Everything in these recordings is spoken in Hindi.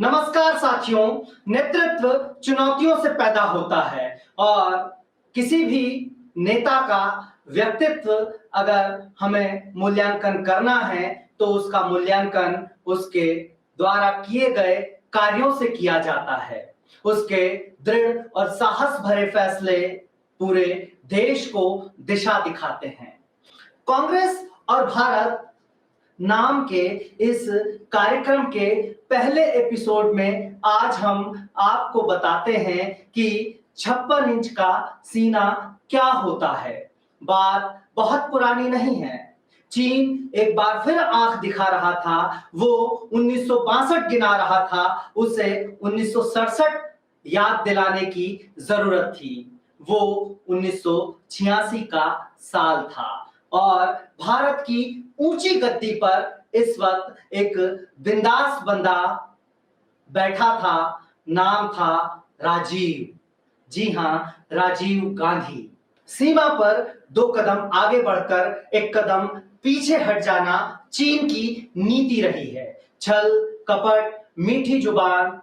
नमस्कार साथियों। नेतृत्व चुनौतियों से पैदा होता है और किसी भी नेता का व्यक्तित्व अगर हमें मूल्यांकन करना है तो उसका मूल्यांकन उसके द्वारा किए गए कार्यों से किया जाता है। उसके दृढ़ और साहस भरे फैसले पूरे देश को दिशा दिखाते हैं। कांग्रेस और भारत नाम के इस कार्यक्रम के पहले एपिसोड में आज हम आपको बताते हैं कि 56 इंच का सीना क्या होता है। बात बहुत पुरानी नहीं है। चीन एक बार फिर आंख दिखा रहा था। वो 1962 गिना रहा था। उसे 1967 याद दिलाने की जरूरत थी। वो 1986 का साल था और भारत की ऊंची गद्दी पर इस वक्त एक बिंदास बंदा बैठा था। नाम था राजीव। जी हां, राजीव गांधी। सीमा पर 2 कदम आगे बढ़कर 1 कदम पीछे हट जाना चीन की नीति रही है। छल कपट, मीठी जुबान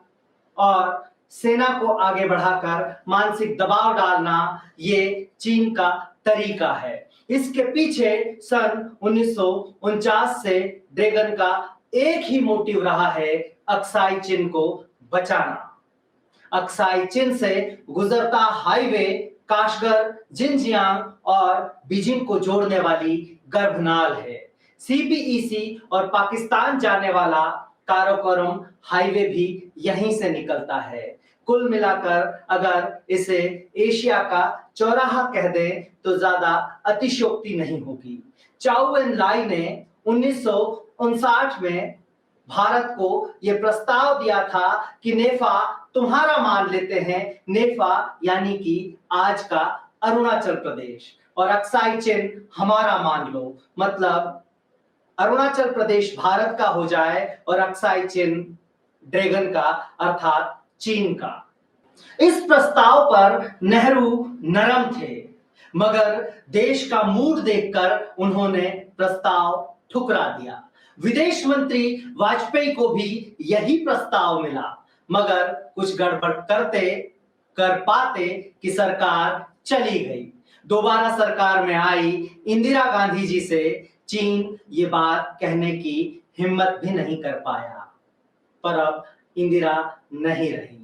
और सेना को आगे बढ़ाकर मानसिक दबाव डालना ये चीन का तरीका है। इसके पीछे सन 1949 से ड्रैगन का एक ही मोटिव रहा है, अक्साई चिन को बचाना। अक्साई चिन से गुजरता हाईवे काशगर, जिनजियांग और बीजिंग को जोड़ने वाली गर्भनाल है। सीपीईसी और पाकिस्तान जाने वाला काराकोरम हाईवे भी यहीं से निकलता है। कुल मिलाकर अगर इसे एशिया का चौराहा कह दें तो ज्यादा अतिशयोक्ति नहीं होगी। चाउ एन लाई ने 1959 में भारत को यह प्रस्ताव दिया था कि नेफा तुम्हारा मान लेते हैं। नेफा यानी कि आज का अरुणाचल प्रदेश, और अक्साई चिन हमारा मान लो। मतलब अरुणाचल प्रदेश भारत का हो जाए और अक्साई चिन ड्रैगन का अर्थात चीन का। इस प्रस्ताव पर नेहरू नरम थे, मगर देश का मूड देखकर उन्होंने प्रस्ताव ठुकरा दिया। विदेश मंत्री वाजपेयी को भी यही प्रस्ताव मिला, मगर कुछ गड़बड़ कर पाते कि सरकार चली गई। दोबारा सरकार में आई इंदिरा गांधी जी से चीन ये बात कहने की हिम्मत भी नहीं कर पाया। पर अब इंदिरा नहीं रही,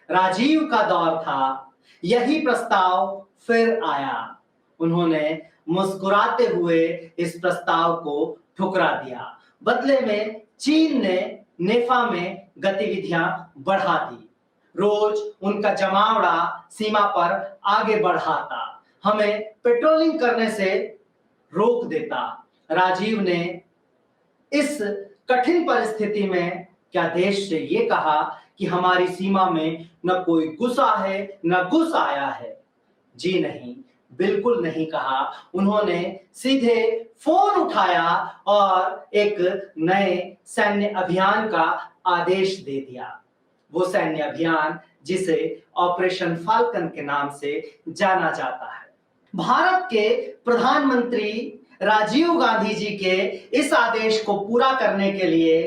राजीव का दौर था। यही प्रस्ताव फिर आया। उन्होंने मुस्कुराते हुए इस प्रस्ताव को ठुकरा दिया। बदले में चीन ने नेफा में गतिविधियां बढ़ा दी। रोज उनका जमावड़ा सीमा पर आगे बढ़ाता, हमें पेट्रोलिंग करने से रोक देता। राजीव ने इस कठिन परिस्थिति में क्या देश से ये कहा कि हमारी सीमा में न कोई घुसा है न घुस आया है। जी नहीं, बिल्कुल नहीं कहा। उन्होंने सीधे फोन उठाया और एक नए सैन्य अभियान का आदेश दे दिया। वो सैन्य अभियान जिसे ऑपरेशन फाल्कन के नाम से जाना जाता है। भारत के प्रधानमंत्री राजीव गांधी जी के इस आदेश को पूरा करने के लिए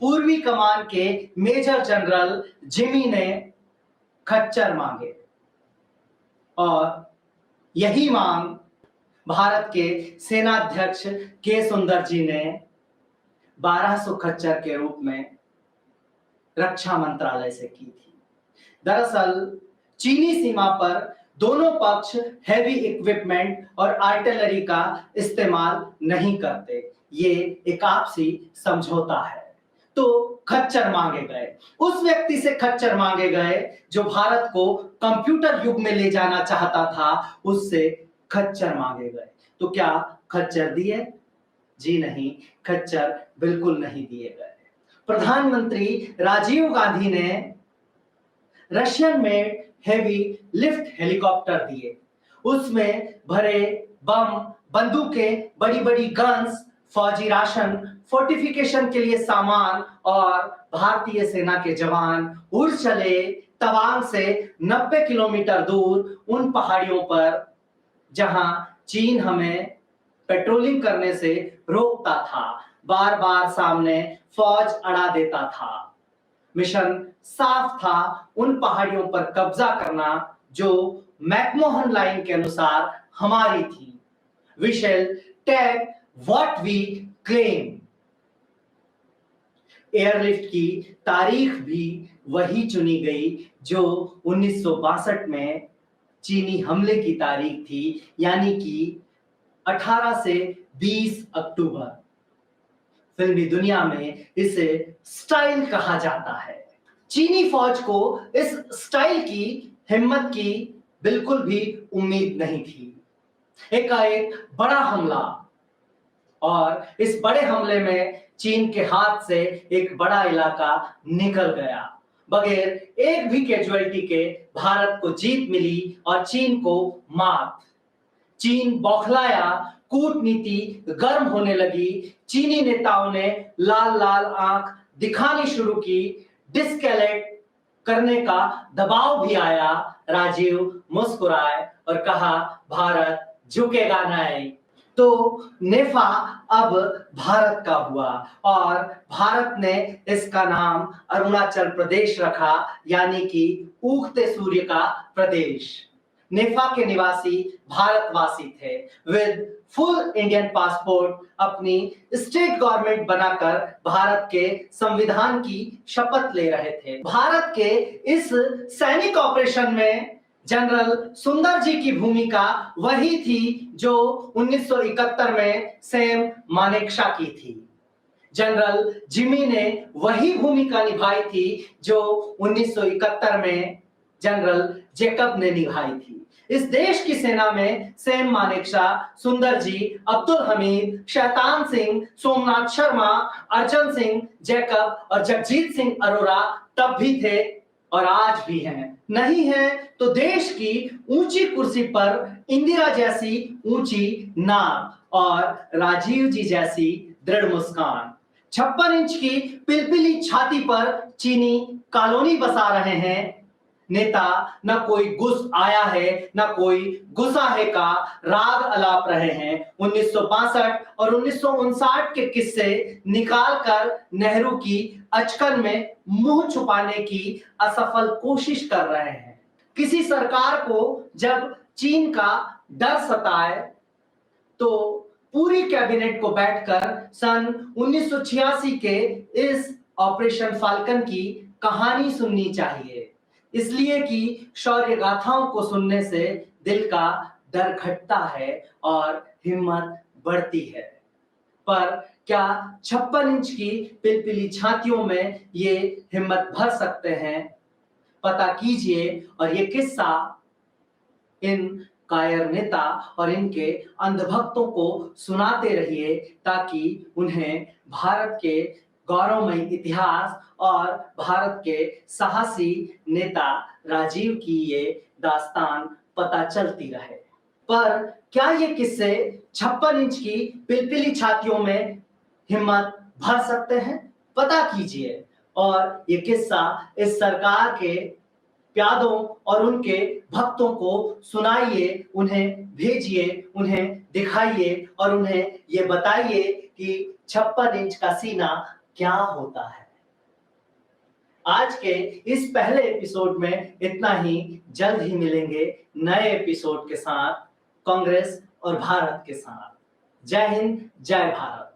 पूर्वी कमान के मेजर जनरल जिमी ने खच्चर मांगे और यही मांग भारत के सेनाध्यक्ष के सुंदर जी ने 1200 खच्चर के रूप में रक्षा मंत्रालय से की थी। दरअसल चीनी सीमा पर दोनों पक्ष हैवी इक्विपमेंट और आर्टिलरी का इस्तेमाल नहीं करते। ये एक आपसी समझौता है। तो खच्चर मांगे गए। उस व्यक्ति से खच्चर मांगे गए जो भारत को कंप्यूटर युग में ले जाना चाहता था, उससे खच्चर मांगे गए। तो क्या खच्चर दिए? जी नहीं, खच्चर बिल्कुल नहीं दिए गए। प्रधानमंत्री राजीव गांधी ने Russian made heavy lift helicopter दिए। उसमें भरे बम, बंदूकें, बड़ी बड़ी गन्स, फौजी राशन, फोर्टिफिकेशन के लिए सामान और भारतीय सेना के जवान उड़ चले तवांग से 90 किलोमीटर दूर उन पहाड़ियों पर जहां चीन हमें पेट्रोलिंग करने से रोकता था, बार बार सामने फौज अड़ा देता था। मिशन साफ था, उन पहाड़ियों पर कब्जा करना जो मैकमोहन लाइन के अनुसार हमारी थी। We shall take what we claim. Airlift की तारीख भी वही चुनी गई जो 1962 में चीनी हमले की तारीख थी, यानी कि 18 से 20 अक्टूबर। फिल्मी दुनिया में इसे स्टाइल कहा जाता है। चीनी फौज को इस स्टाइल की हिम्मत की बिल्कुल भी उम्मीद नहीं थी। एकाएक बड़ा हमला, और इस बड़े हमले में चीन के हाथ से एक बड़ा इलाका निकल गया। बगैर एक भी कैजुअलिटी के भारत को जीत मिली और चीन को मात। चीन बौखलाया, कूटनीति गर्म होने लगी। चीनी नेताओं ने लाल लाल आंख दिखानी शुरू की। डिस्केलेट करने का दबाव भी आया। राजीव मुस्कुराए और कहा, भारत झुकेगा नहीं। तो नेफा अब भारत का हुआ और भारत ने इसका नाम अरुणाचल प्रदेश रखा, यानी कि उगते सूर्य का प्रदेश। नेफा के निवासी भारतवासी थे, विद फुल इंडियन पासपोर्ट। अपनी स्टेट गवर्नमेंट बनाकर भारत के संविधान की शपथ ले रहे थे। भारत के इस सैनिक ऑपरेशन में जनरल सुंदर जी की भूमिका वही थी जो 1971 में सैम मानेकशॉ की थी। जनरल जिमी ने वही भूमिका निभाई थी जो 1971 में जनरल जैकब ने निभाई थी। इस देश की सेना में सैम मानेकशॉ, सुंदर जी, अब्दुल हमीद, शैतान सिंह, सोमनाथ शर्मा, अर्जन सिंह जैकब और जगजीत सिंह अरोरा तब भी थे और आज भी हैं। नहीं है तो देश की ऊंची कुर्सी पर इंदिरा जैसी ऊंची नाक और राजीव जी जैसी दृढ़ मुस्कान, 56 इंच की पिलपिली छाती पर चीनी कॉलोनी बसा रहे हैं नेता। न कोई घुस आया है न कोई घुसा है का राग अलाप रहे हैं। 1962 और 1959 के किस्से निकालकर नेहरू की अचकन में मुंह छुपाने की असफल कोशिश कर रहे हैं। किसी सरकार को जब चीन का डर सताए तो पूरी कैबिनेट को बैठकर सन 1986 के इस ऑपरेशन फाल्कन की कहानी सुननी चाहिए, इसलिए कि शौर्य गाथाओं को सुनने से दिल का डर घटता है और हिम्मत बढ़ती है। पर क्या 56 इंच की पिलपिली छातियों में ये हिम्मत भर सकते हैं? पता कीजिए और ये किस्सा इन कायर नेता और इनके अंधभक्तों को सुनाते रहिए ताकि उन्हें भारत के गौरवमयी इतिहास और भारत के साहसी नेता राजीव की ये दास्तान पता चलती रहे। पर क्या ये किस्से 56 इंच की पिलपिली छातियों में हिम्मत भर सकते हैं? पता कीजिए और ये किस्सा इस सरकार के प्यादों और उनके भक्तों को सुनाइए, उन्हें भेजिए, उन्हें दिखाइए और उन्हें ये बताइए कि 56 इंच का सीना क्या होता है। आज के इस पहले एपिसोड में इतना ही। जल्द ही मिलेंगे नए एपिसोड के साथ, कांग्रेस और भारत के साथ। जय हिंद, जय भारत।